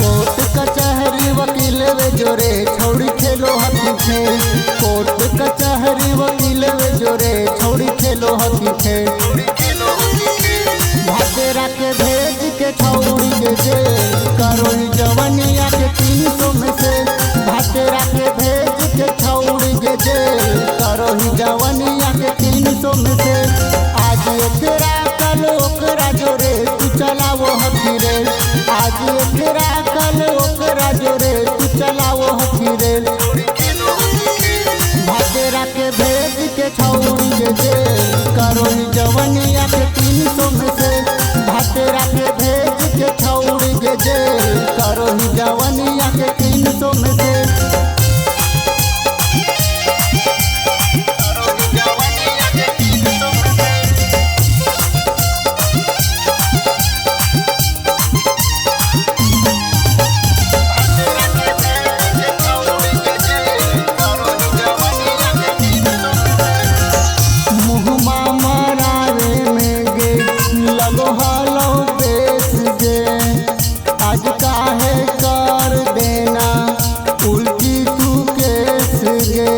Court कचहरी वकील वे जोरे छौड़ी खेलो हकी खेल। कोर्ट कचहरी वकील वे जोरे छौड़ी खेलो हकी खेल। भातेरा के भेज के छौड़ी के जेल करो जवनिया के 300 में से। भातेरा के भेज के छौड़ी के जेल करो जवनिया के 300 में से। आज एकरा कल ओकरा जोरे तू चलावो हकी रेल। आज एकरा कल ओकरा जोरे तू चलावो हकी रेल। भातेरा के भेज के छौड़ी के जेल करो जवनिया के 300 में से। भातेरा के भेज के छौड़ी के जेल करो जवनिया के 300 में से। आज काहे कर देना उल्टी तू केस गे।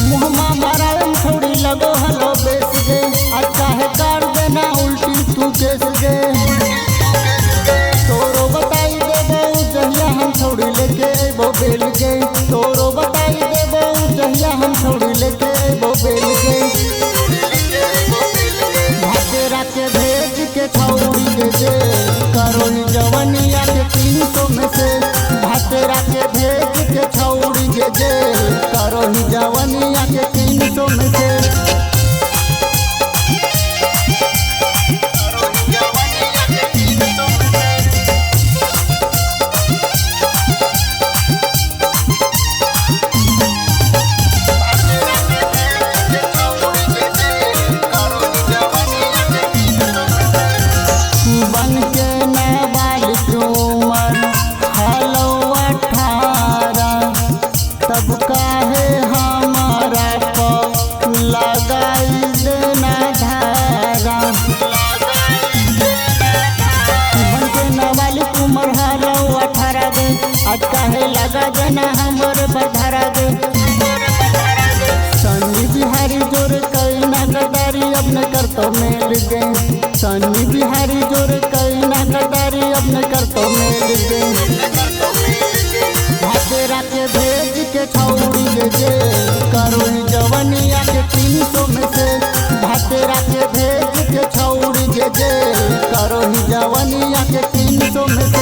मुहमा मारा थोड़ी लगो हलो बेस गे। आज काहे कर देना उल्टी तू केस गे। तोरो बताई देबो जहिया हम थोड़ी लेके वो बेल गे। तोरो बताई देबो जहिया हम थोड़ी लेके वो बेल गे। भातेरा के भेज के छौड़ी के जेल करो जवनिया के 300 में से। भातेरा के भेज के छौड़ी के जेल करो जवनिया के 300 में से। तब काहे हमारा पर लगाई देना धारा। बनके नाबालिग उम्र हालो 18 गे। आज काहे लगा देना हमर बधारा गे। सन्नी बिहारी जोर कई ना गदारी अपने कर तो मेल गे। सन्नी बिहारी जोर कई ना गदारी अपने कर तो मेल गे। भातेरा के भेज के छौड़ी के जेल करो जवनिया के 300 में से। भातेरा के भेज के छौड़ी के जेल करो जवनिया के 300 में से।